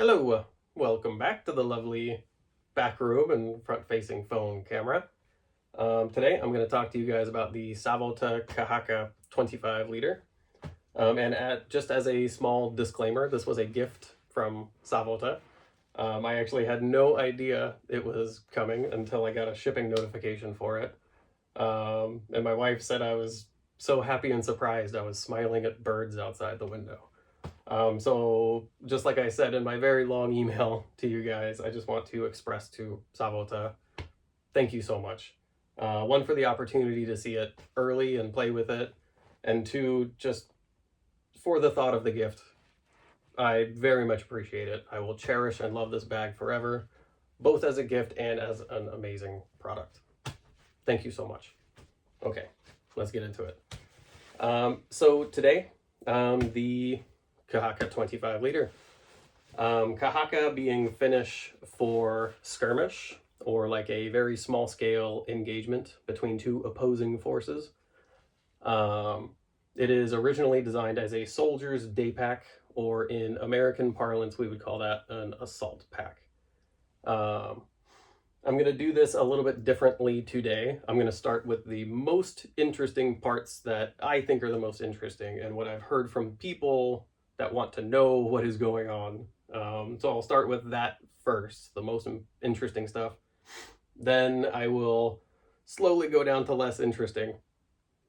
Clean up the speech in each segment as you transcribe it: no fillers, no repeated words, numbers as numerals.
Hello, welcome back to the lovely back room and front-facing phone camera. Today I'm going to talk to you guys about the Savotta Kahakka 25 liter. Just as a small disclaimer, this was a gift from Savotta. I actually had no idea it was coming until I got a shipping notification for it. And my wife said I was so happy and surprised I was smiling at birds outside the window. So just like I said in my very long email to you guys, I just want to express to Savotta, thank you so much. One, for the opportunity to see it early and play with it, and two, just for the thought of the gift. I very much appreciate it. I will cherish and love this bag forever, both as a gift and as an amazing product. Thank you so much. Okay, let's get into it. So today, the Kahakka 25 liter. Kahakka being Finnish for skirmish, or like a very small scale engagement between two opposing forces. It is originally designed as a soldier's day pack, or in American parlance, we would call that an assault pack. I'm going to do this a little bit differently today. I'm going to start with the most interesting parts that I think are the most interesting and what I've heard from people that want to know what is going on. So I'll start with that first, the most interesting stuff. Then I will slowly go down to less interesting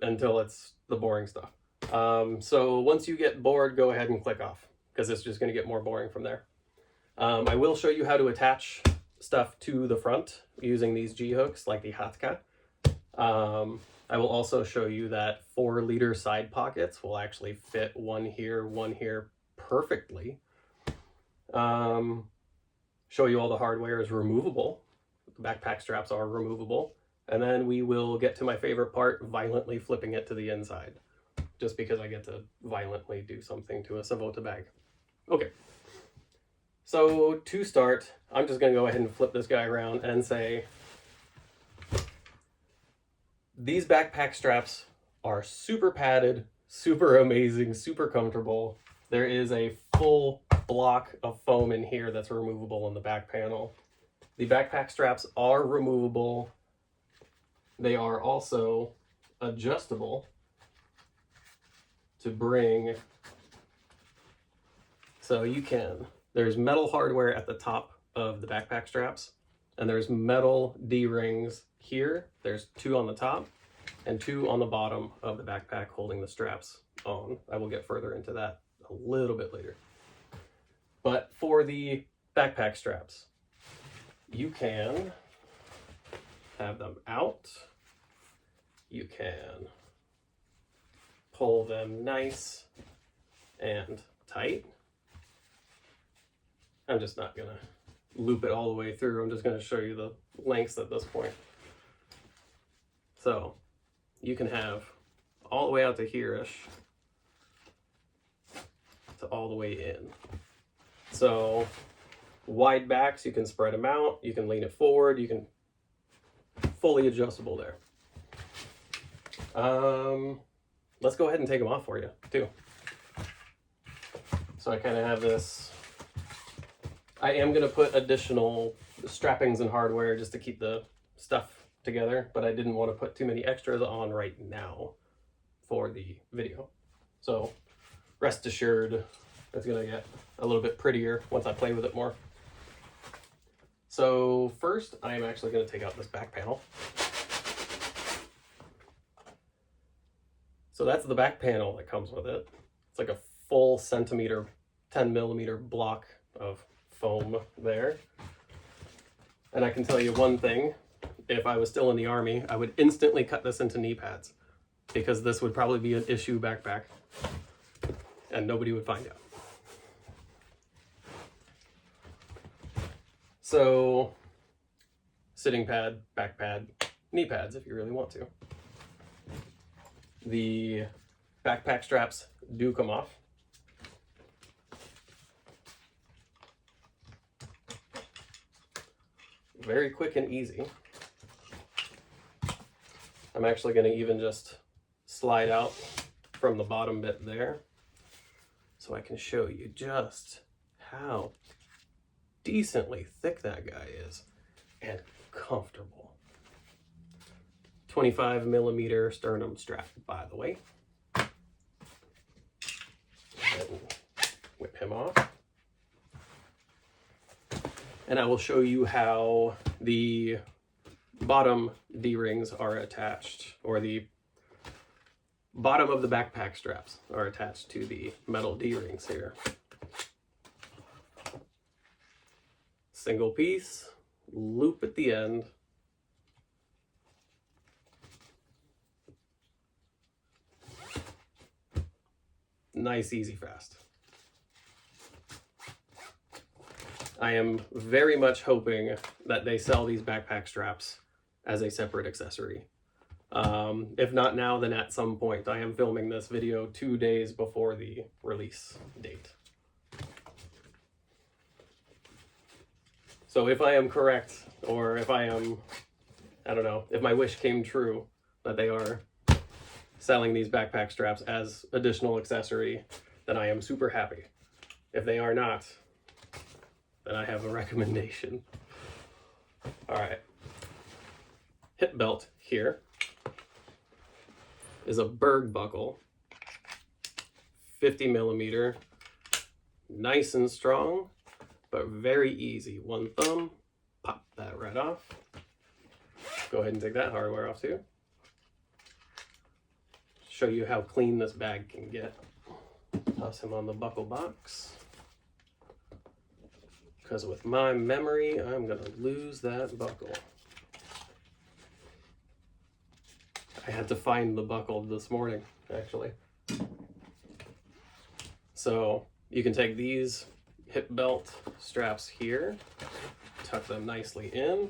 until it's the boring stuff. So once you get bored, go ahead and click off, because it's just going to get more boring from there. I will show you how to attach stuff to the front using these G-hooks like the Hatka. I will also show you that 4-liter side pockets will actually fit one here perfectly. Show you all the hardware is removable. The backpack straps are removable. And then we will get to my favorite part, violently flipping it to the inside, just because I get to violently do something to a Savotta bag. Okay. So to start, I'm just going to go ahead and flip this guy around and say, these backpack straps are super padded, super amazing, super comfortable. There is a full block of foam in here that's removable in the back panel. The backpack straps are removable. They are also adjustable to bring, so you can, there's metal hardware at the top of the backpack straps, and there's metal D-rings here. There's 2 on the top and 2 on the bottom of the backpack holding the straps on. I will get further into that a little bit later. But for the backpack straps, you can have them out. You can pull them nice and tight. I'm just not gonna loop it all the way through. I'm just gonna show you the lengths at this point. So you can have all the way out to here-ish to all the way in. So wide backs, you can spread them out, you can lean it forward, you can fully adjustable there. Let's go ahead and take them off for you too. So I kind of have this, I am going to put additional strappings and hardware just to keep the stuff together, but I didn't want to put too many extras on right now for the video. So rest assured, it's going to get a little bit prettier once I play with it more. So first, I am actually going to take out this back panel. So that's the back panel that comes with it. It's like a full centimeter, 10 millimeter block of foam there. And I can tell you one thing, if I was still in the Army, I would instantly cut this into knee pads, because this would probably be an issue backpack and nobody would find out. So sitting pad, back pad, knee pads if you really want to. The backpack straps do come off. Very quick and easy. I'm actually going to even just slide out from the bottom bit there so I can show you just how decently thick that guy is, and comfortable. 25mm sternum strap, by the way. Whip him off. And I will show you how the bottom D-rings are attached, or the bottom of the backpack straps are attached to the metal D-rings here. Single piece, loop at the end. Nice, easy, fast. I am very much hoping that they sell these backpack straps as a separate accessory. If not now, then at some point. I am filming this video 2 days before the release date. So if I am correct, or if I am, I don't know, if my wish came true that they are selling these backpack straps as additional accessory, then I am super happy. If they are not, then I have a recommendation. All right. Hip belt here is a Berg buckle, 50mm, nice and strong, but very easy. One thumb, pop that right off. Go ahead and take that hardware off too. Show you how clean this bag can get. Toss him on the buckle box. Because with my memory, I'm gonna lose that buckle. I had to find the buckle this morning, actually. So you can take these hip belt straps here, tuck them nicely in.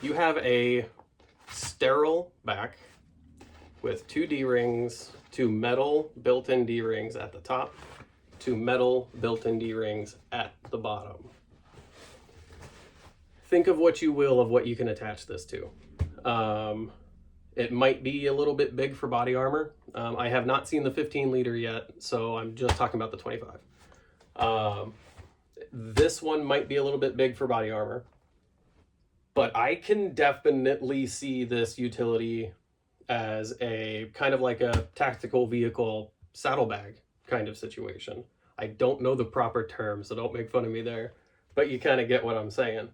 You have a sterile back with 2 D-rings, 2 metal built-in D-rings at the top, 2 metal built-in D-rings at the bottom. Think of what you will of what you can attach this to. It might be a little bit big for body armor. I have not seen the 15-liter yet, so I'm just talking about the 25. This one might be a little bit big for body armor. But I can definitely see this utility as a kind of like a tactical vehicle saddlebag kind of situation. I don't know the proper term, so don't make fun of me there, but you kind of get what I'm saying.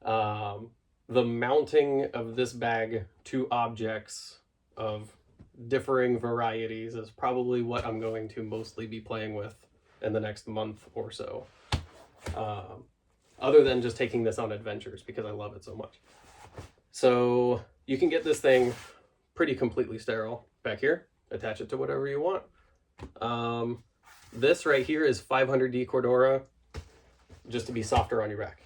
The mounting of this bag to objects of differing varieties is probably what I'm going to mostly be playing with in the next month or so. Other than just taking this on adventures because I love it so much. So you can get this thing pretty completely sterile back here, attach it to whatever you want. This right here is 500D Cordura, just to be softer on your back,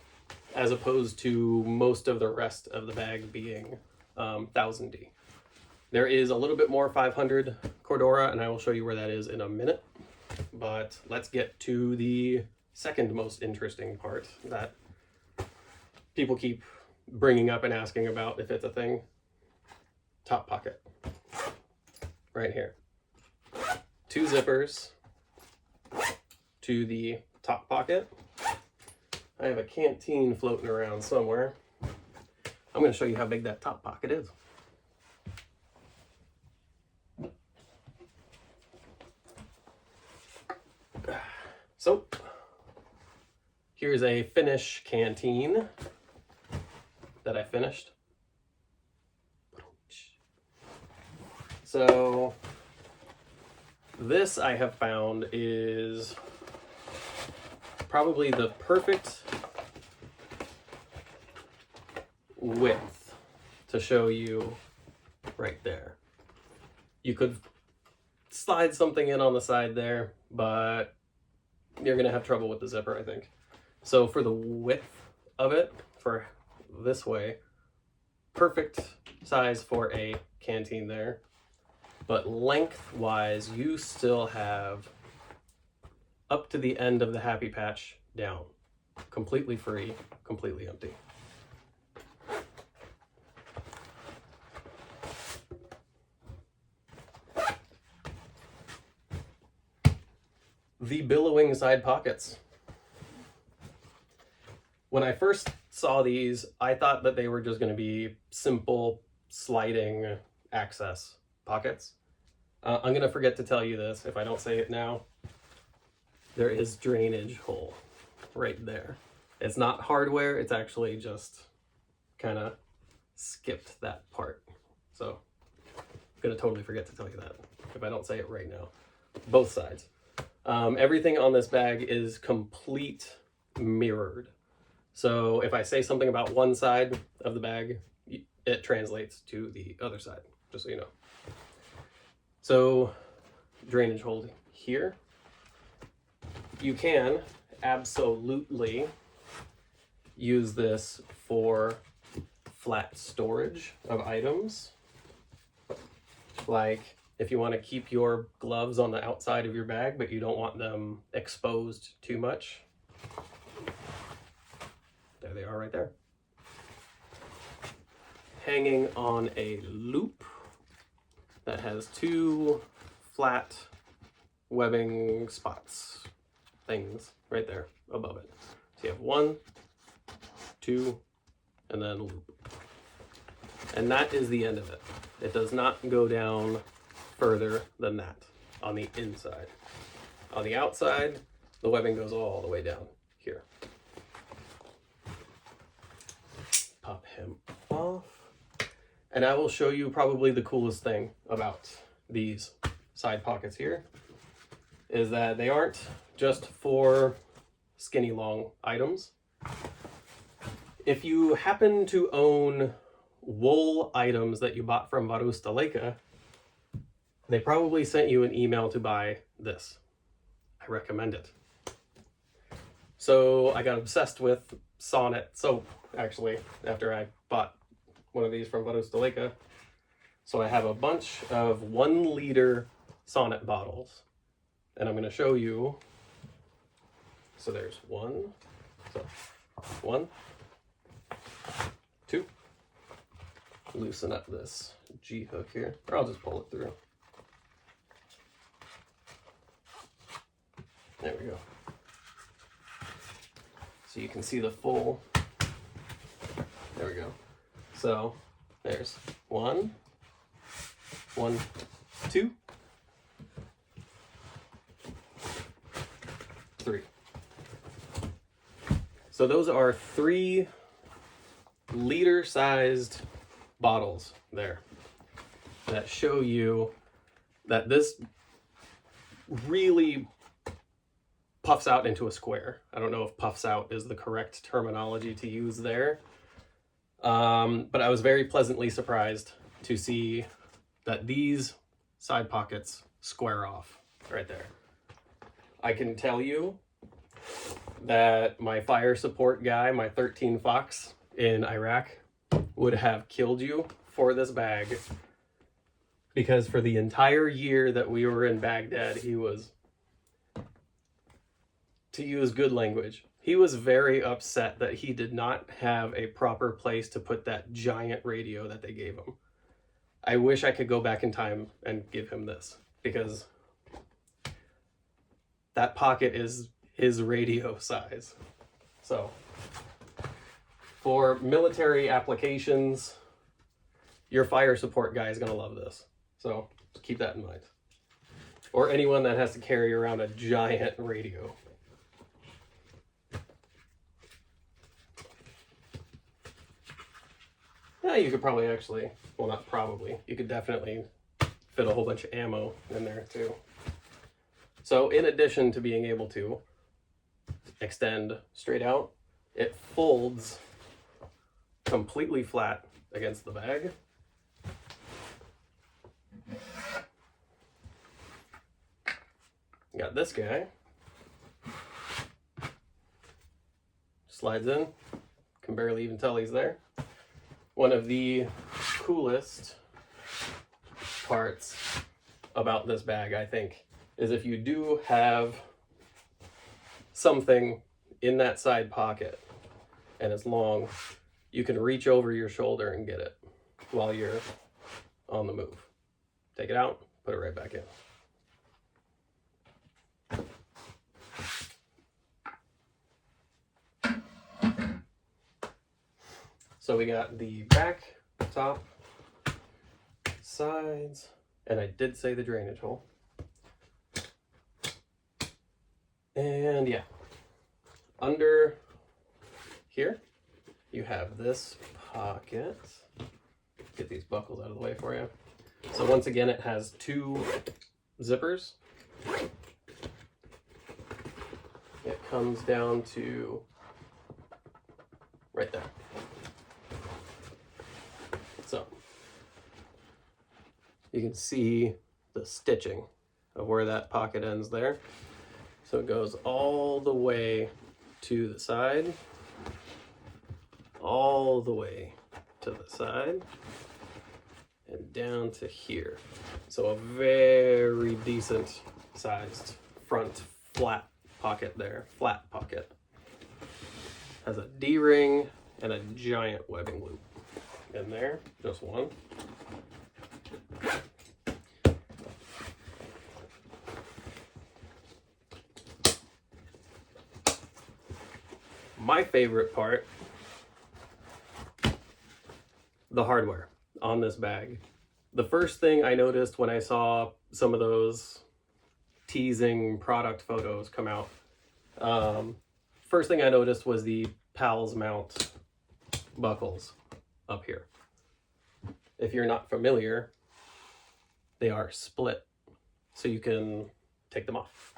as opposed to most of the rest of the bag being 1000D. There is a little bit more 500 Cordura, and I will show you where that is in a minute. But let's get to the second most interesting part that people keep bringing up and asking about if it's a thing. Top pocket. Right here. 2 zippers to the top pocket. I have a canteen floating around somewhere. I'm going to show you how big that top pocket is. So here's a Finnish canteen that I finished. So this I have found is probably the perfect width to show you right there. You could slide something in on the side there, but you're gonna have trouble with the zipper, I think. So for the width of it, for this way, perfect size for a canteen there. but lengthwise you still have up to the end of the Happy Patch down, completely free, completely empty. The billowing side pockets. When I first saw these, I thought that they were just going to be simple sliding access pockets. I'm going to forget to tell you this if I don't say it now. There is drainage hole right there. It's not hardware, it's actually just kind of skipped that part. So I'm going to totally forget to tell you that if I don't say it right now. Both sides. Everything on this bag is complete mirrored. So if I say something about one side of the bag, it translates to the other side, just so you know. So drainage hole here. You can absolutely use this for flat storage of items. Like if you want to keep your gloves on the outside of your bag, but you don't want them exposed too much. There they are right there. Hanging on a loop that has two flat webbing spots, things right there above it. So you have 1, 2, and then loop. And that is the end of it. It does not go down further than that on the inside. On the outside, the webbing goes all the way down here. Pop him off. And I will show you probably the coolest thing about these side pockets here is that they aren't just for skinny long items. If you happen to own wool items that you bought from Varustaleka, they probably sent you an email to buy this. I recommend it. So I got obsessed with Sonnet soap, actually, after I bought one of these from Varustaleka. So I have a bunch of 1 liter Sonnet bottles, and I'm going to show you. So there's 1, so 1, 2. Loosen up this G hook here, or I'll just pull it through. There we go. So you can see the full. There we go. So there's 1, 2, 3. So those are 3 liter sized bottles there that show you that this really puffs out into a square. I don't know if puffs out is the correct terminology to use there. But I was very pleasantly surprised to see that these side pockets square off right there. I can tell you that my fire support guy, my 13 Fox in Iraq, would have killed you for this bag, because for the entire year that we were in Baghdad, he was, to use good language, he was very upset that he did not have a proper place to put that giant radio that they gave him. I wish I could go back in time and give him this, because that pocket is his radio size. So for military applications, your fire support guy is going to love this. So keep that in mind. Or anyone that has to carry around a giant radio. Yeah, you could probably actually, well, not probably, you could definitely fit a whole bunch of ammo in there too. So in addition to being able to extend straight out, it folds completely flat against the bag. Got this guy. Slides in, can barely even tell he's there. One of the coolest parts about this bag, I think, is if you do have something in that side pocket and it's long, you can reach over your shoulder and get it while you're on the move. Take it out, put it right back in. So we got the back, top, sides, and I did say the drainage hole. And yeah, under here, you have this pocket. Get these buckles out of the way for you. So once again, it has two zippers. It comes down to right there. So you can see the stitching of where that pocket ends there. So it goes all the way to the side, all the way to the side, and down to here. So a very decent sized front flat pocket there, flat pocket. Has a D-ring and a giant webbing loop in there, just one. My favorite part, the hardware on this bag. The first thing I noticed when I saw some of those teasing product photos come out, first thing I noticed was the PALS mount buckles up here. If you're not familiar, they are split, so you can take them off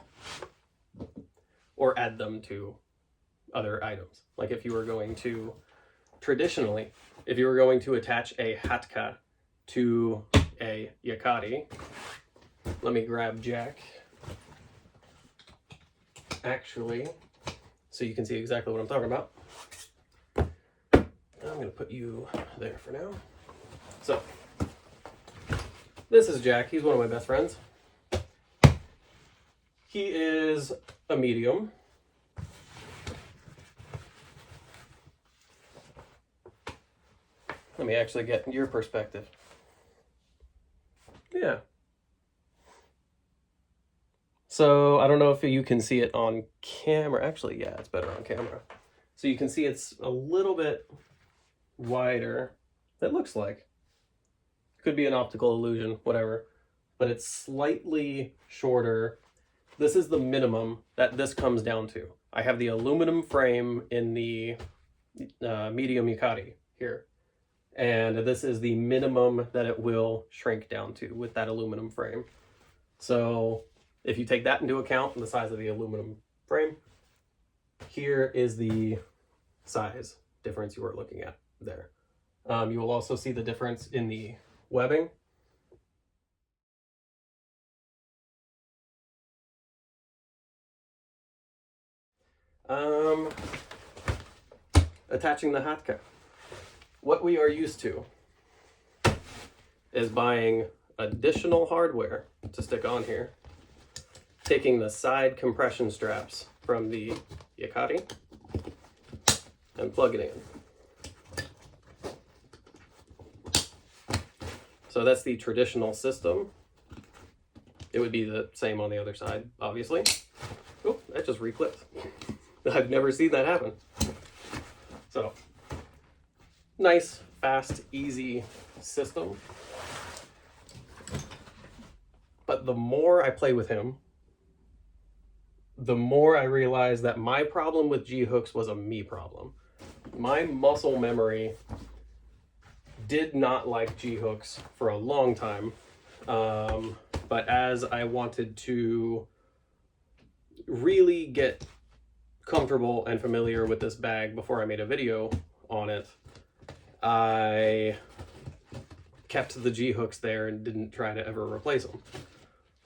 or add them to other items. Like if you were going to, traditionally, if you were going to attach a hatka to a yakari, let me grab Jack, actually, so you can see exactly what I'm talking about. I'm going to put you there for now. So, this is Jack. He's one of my best friends. He is a medium. Let me actually get your perspective. Yeah. So I don't know if you can see it on camera. Actually, yeah, it's better on camera. So you can see it's a little bit wider. It looks like. Could be an optical illusion, whatever. But it's slightly shorter. This is the minimum that this comes down to. I have the aluminum frame in the medium Yukari here. And this is the minimum that it will shrink down to with that aluminum frame. So if you take that into account, the size of the aluminum frame, here is the size difference you were looking at there. You will also see the difference in the webbing. Attaching the hatka. What we are used to is buying additional hardware to stick on here, taking the side compression straps from the yakari and plug it in. So that's the traditional system. It would be the same on the other side, obviously. Oh, that just reclipped. I've never seen that happen. So, nice, fast, easy system. But the more I play with him, the more I realize that my problem with G-hooks was a me problem. My muscle memory did not like G-hooks for a long time. But as I wanted to really get comfortable and familiar with this bag before I made a video on it, I kept the G-hooks there and didn't try to ever replace them.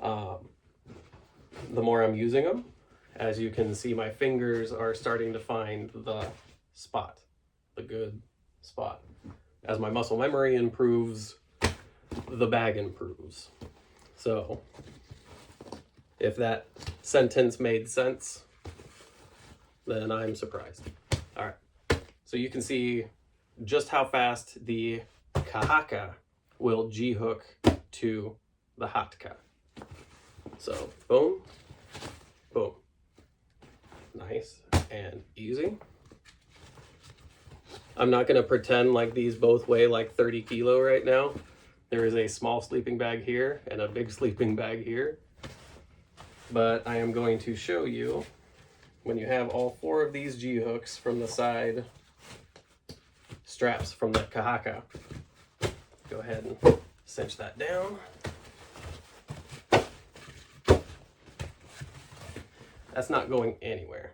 The more I'm using them, as you can see, my fingers are starting to find the spot, the good spot. As my muscle memory improves, the bag improves. So if that sentence made sense, then I'm surprised. All right, so you can see just how fast the Kahakka will G-hook to the Hatka. So boom, boom. Nice and easy. I'm not gonna pretend like these both weigh like 30 kilo right now. There is a small sleeping bag here and a big sleeping bag here. But I am going to show you when you have all 4 of these G-hooks from the side straps from the Kahakka. Go ahead and cinch that down. That's not going anywhere.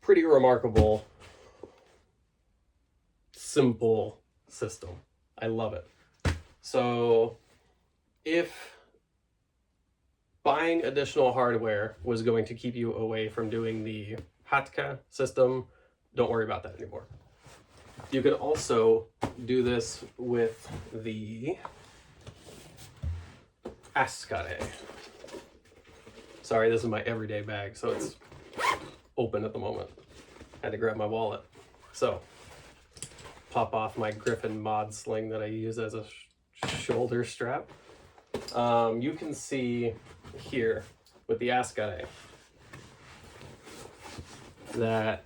Pretty remarkable, simple system. I love it. So if buying additional hardware was going to keep you away from doing the Hatka system, don't worry about that anymore. You can also do this with the Ascare. Sorry, this is my everyday bag, so it's open at the moment. Had to grab my wallet. So, pop off my Griffin mod sling that I use as a shoulder strap. You can see here with the Ascare that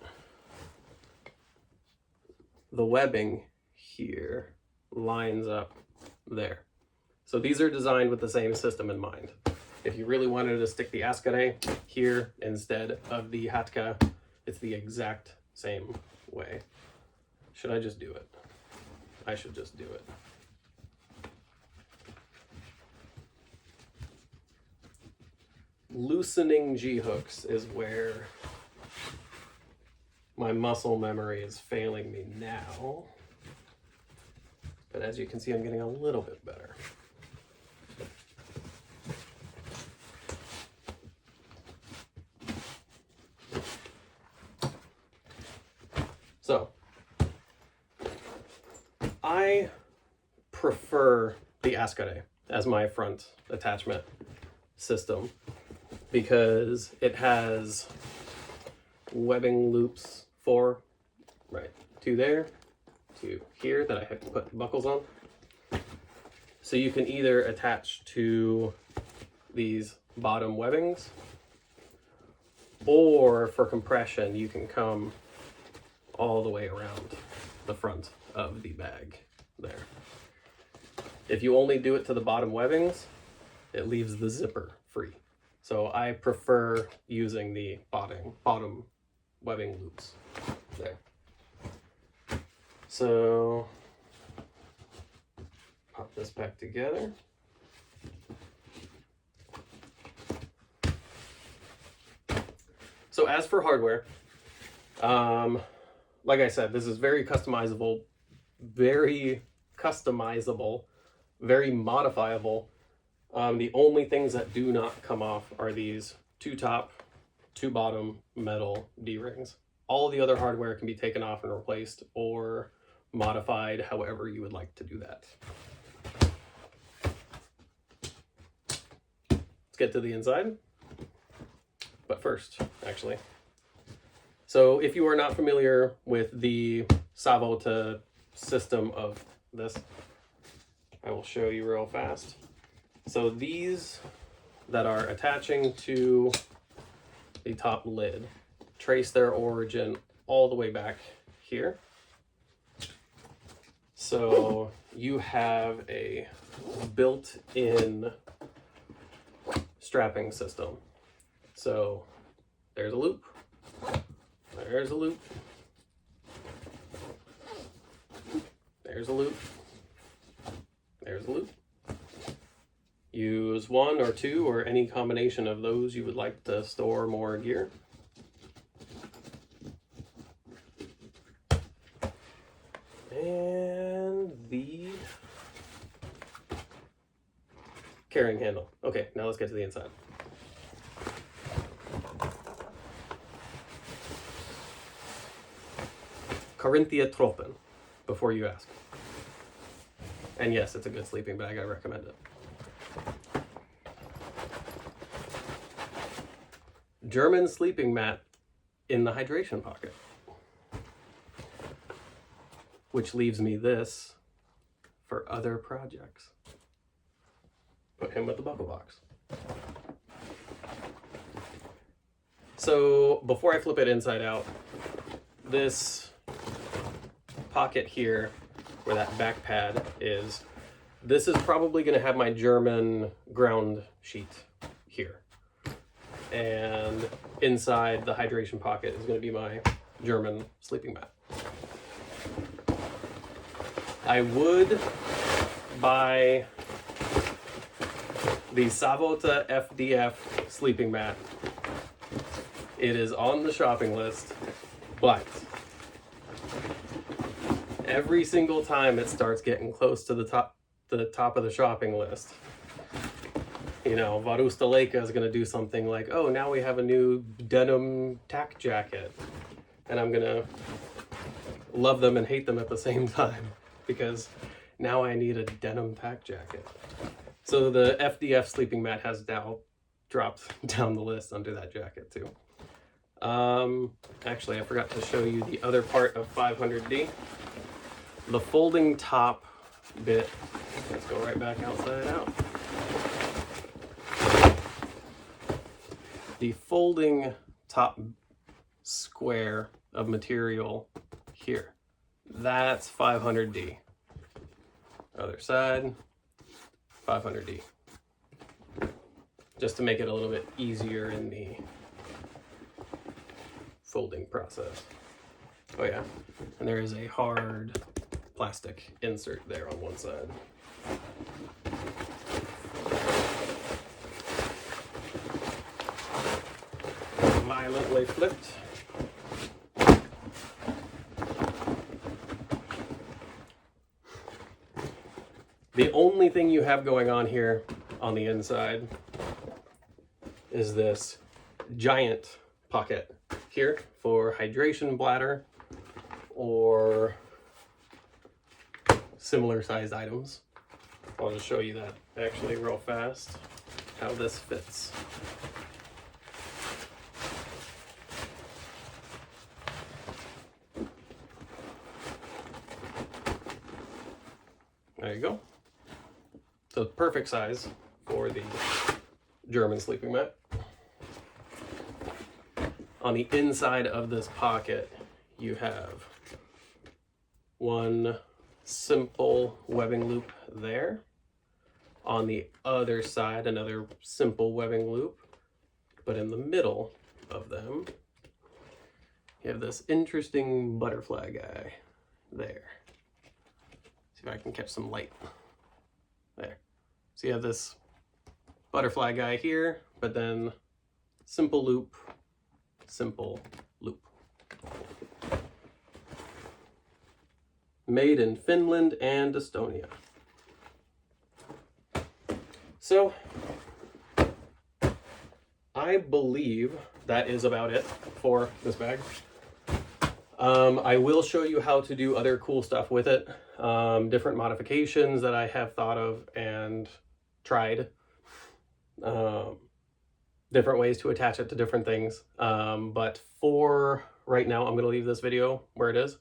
the webbing here lines up there. So these are designed with the same system in mind. If you really wanted to stick the Ascare here instead of the Hatka, it's the exact same way. Should I just do it? I should just do it. Loosening G-hooks is where my muscle memory is failing me now. But as you can see, I'm getting a little bit better. So, I prefer the Ascare as my front attachment system because it has webbing loops for, right, 2 there, 2 here that I have to put buckles on. So you can either attach to these bottom webbings, or for compression, you can come all the way around the front of the bag there. If you only do it to the bottom webbings, it leaves the zipper free. So I prefer using the bottom webbing loops there. So pop this back together. So as for hardware, like I said, this is very customizable, very modifiable. The only things that do not come off are these 2 top, 2 bottom metal D-rings. All the other hardware can be taken off and replaced or modified however you would like to do that. Let's get to the inside. But first, actually. So if you are not familiar with the Savotta system of this, I will show you real fast. So these that are attaching to the top lid trace their origin all the way back here. So you have a built-in strapping system. So there's a loop, there's a loop, there's a loop, there's a loop. Use 1 or 2 or any combination of those you would like to store more gear. And the carrying handle. Okay, now let's get to the inside. Carinthia Tropen, before you ask. And yes, it's a good sleeping bag. I recommend it. German sleeping mat in the hydration pocket. Which leaves me this for other projects. Put him with the buckle box. So before I flip it inside out, this pocket here, where that back pad is, this is probably going to have my German ground sheet here. And inside the hydration pocket is going to be my German sleeping mat. I would buy the Savotta FDF sleeping mat. It is on the shopping list, but every single time it starts getting close to the top of the shopping list, you know, Varustaleka is going to do something like, oh, now we have a new denim tack jacket. And I'm going to love them and hate them at the same time, because now I need a denim tack jacket. So the FDF sleeping mat has now dropped down the list under that jacket too. Actually, I forgot to show you the other part of 500D. The folding top bit. Let's go right back outside out. The folding top square of material here. That's 500D. Other side, 500D. Just to make it a little bit easier in the folding process. Oh yeah, and there is a hard plastic insert there on one side. Violently flipped. The only thing you have going on here on the inside is this giant pocket here for hydration bladder or similar sized items. I'll just show you that actually real fast, how this fits. There you go. So perfect size for the German sleeping mat. On the inside of this pocket, you have one simple webbing loop there. On the other side, another simple webbing loop. But in the middle of them, you have this interesting butterfly guy there. See if I can catch some light. There. So you have this butterfly guy here, but then simple loop, simple loop. Made in Finland and Estonia. So I believe that is about it for this bag. I will show you how to do other cool stuff with it. Different modifications that I have thought of and tried. Different ways to attach it to different things. But for right now, I'm going to leave this video where it is.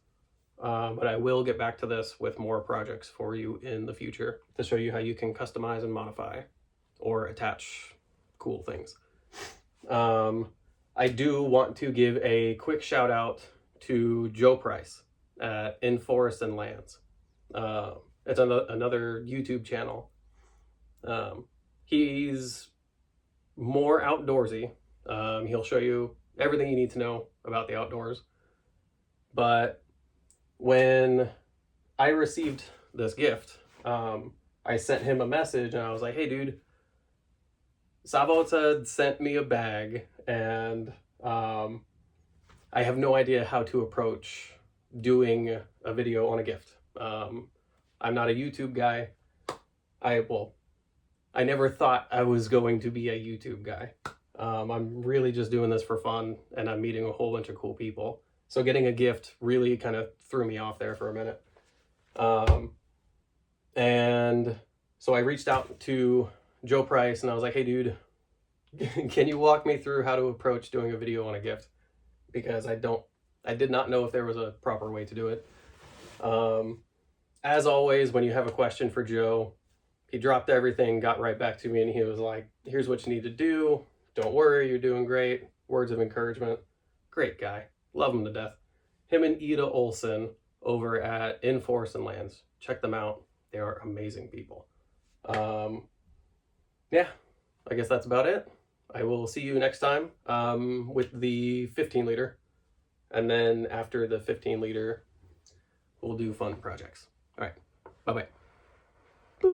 But I will get back to this with more projects for you in the future to show you how you can customize and modify or attach cool things. I do want to give a quick shout out to Joe Price at inforestsandlands. It's another YouTube channel. He's more outdoorsy. He'll show you everything you need to know about the outdoors. But when I received this gift, I sent him a message and I was like, hey dude, Savotta sent me a bag and I have no idea how to approach doing a video on a gift. I'm not a YouTube guy. I never thought I was going to be a YouTube guy. I'm really just doing this for fun and I'm meeting a whole bunch of cool people. So getting a gift really kind of threw me off there for a minute. And so I reached out to Joe Price and I was like, hey dude, can you walk me through how to approach doing a video on a gift? Because I did not know if there was a proper way to do it. As always, when you have a question for Joe, he dropped everything, got right back to me, and he was like, here's what you need to do. Don't worry, you're doing great. Words of encouragement. Great guy. Love him to death. Him and Ida Olson over at inforestsandlands. Check them out. They are amazing people. Yeah, I guess that's about it. I will see you next time with the 15 liter. And then after the 15 liter, we'll do fun projects. All right. Bye-bye.